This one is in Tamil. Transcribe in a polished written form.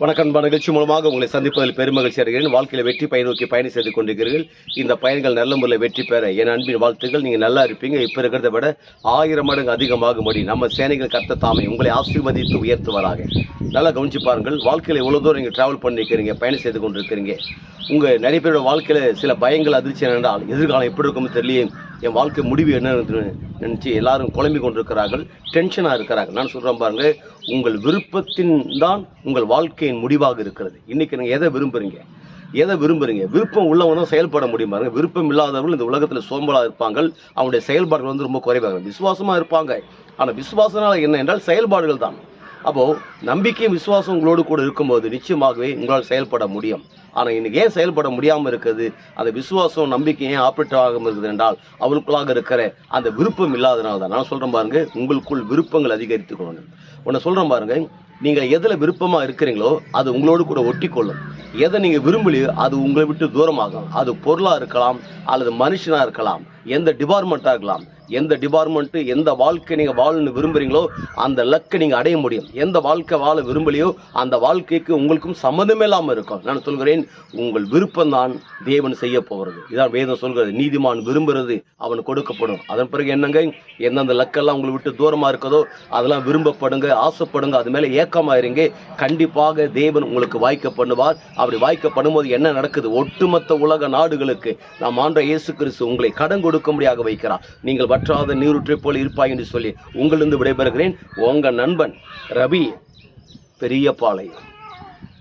வணக்கம். நிகழ்ச்சி மூலமாக உங்களை சந்திப்பதில் பெருமகிழ்ச்சி அடைகிறேன். வாழ்க்கையில் வெற்றி பயன் நோக்கி பயணம் செய்து கொண்டிருக்கிறீர்கள். இந்த பயன்கள் நல்ல முறையில் வெற்றி பெற என் அன்பின் வாழ்த்துக்கள். நீங்கள் நல்லா இருப்பீங்க. இப்போ இருக்கிறத விட 1000 மடங்கு அதிகமாகும்படி நம்ம சேனைகள் கர்த்தர் தாமே உங்களை ஆசீர்வதித்து உயர்த்துவராக. நல்லா கவனிச்சு பாருங்கள். வாழ்க்கையில் எவ்வளோ தூரம் நீங்கள் ட்ராவல் பண்ணியிருக்கிறீங்க, பயணம் செய்து கொண்டிருக்கிறீங்க. உங்கள் நிறைய பேரோட வாழ்க்கையில் சில பயங்கள் அதிர்ச்சி என்றால் எதிர்காலம் எப்படி இருக்கும்னு தெரியலையே, என் வாழ்க்கை முடிவு என்னன்னு நினச்சி எல்லாரும் குழம்பி கொண்டிருக்கிறார்கள், டென்ஷனாக இருக்கிறாங்க. நான் சொல்கிறேன் பாருங்க, உங்கள் விருப்பத்தின் தான் உங்கள் வாழ்க்கையின் முடிவாக இருக்கிறது. இன்றைக்கி நீங்கள் எதை விரும்புகிறீங்க? விருப்பம் உள்ளவங்க தான் செயல்பட முடியும் பாருங்க. விருப்பம் இல்லாதவர்கள் இந்த உலகத்தில் சோம்பலாக இருப்பாங்க. அவங்களுடைய செயல்பாடுகள் வந்து ரொம்ப குறைவாக. விசுவாசமாக இருப்பாங்க, ஆனால் விசுவாசனால் என்ன என்றால் செயல்பாடுகள் தான். அப்போது நம்பிக்கையும் விசுவாசம் உங்களோடு கூட இருக்கும்போது நிச்சயமாகவே உங்களால் செயல்பட முடியும். ஆனால் இன்றைக்கி ஏன் செயல்பட முடியாமல் இருக்குது? அந்த விசுவாசம் நம்பிக்கை ஏன் ஆப்ரேட் ஆகாமல் இருக்குது என்றால் அவளுக்குள்ளாக இருக்கிற அந்த விருப்பம் இல்லாதனால தான். நான் சொல்கிறேன் பாருங்க, உங்களுக்குள் விருப்பங்கள் அதிகரித்து கொள்ளணும். உன்னை சொல்கிறேன் பாருங்க, நீங்கள் எதில் விருப்பமாக இருக்கிறீங்களோ அது உங்களோடு கூட ஒட்டி கொள்ளும். எதை நீங்கள் விரும்பலையோ அது உங்களை விட்டு தூரமாகும். அது பொருளாக இருக்கலாம் அல்லது மனுஷனாக இருக்கலாம், எந்த டிபார்ட்மெண்ட்டாக இருக்கலாம். எந்த டிபார்ட்மெண்ட்டு, எந்த வாழ்க்கை நீங்கள் வாழணும்னு விரும்புகிறீங்களோ அந்த லக்கை நீங்கள் அடைய முடியும். எந்த வாழ்க்கை வாழ விரும்பலையோ அந்த வாழ்க்கைக்கு உங்களுக்கும் சம்மந்தமே இல்லாமல் இருக்கும். நான் சொல்கிறேன், உங்கள் விருப்பம்தான் தேவன் செய்ய போகிறது. இதான் வேதம் சொல்கிறது. நீதிமான் விரும்புகிறது அவனுக்கு கொடுக்கப்படும். அதன் பிறகு என்னங்க, எந்தெந்த லக்கெல்லாம் உங்களை விட்டு தூரமாக இருக்குதோ அதெல்லாம் விரும்பப்படுங்க, ஆசைப்படுங்க, அது மேலே ஏக்கமாக இருங்க. கண்டிப்பாக தேவன் உங்களுக்கு வாய்க்க பண்ணுவார். அப்படி வாய்க்க பண்ணும்போது என்ன நடக்குது? ஒட்டுமொத்த உலக நாடுகளுக்கு நாம் ஆண்டவர் இயேசு கிறிஸ்து உங்களை கடன் கொடுக்கும்படியாக வைக்கிறார். நீங்கள் வற்றாத நீரூற்றை போல இருப்பாய் என்று சொல்லி உங்களிருந்து விடைபெறுகிறேன். உங்கள் நண்பன் ரவி, பெரியபாளையம்.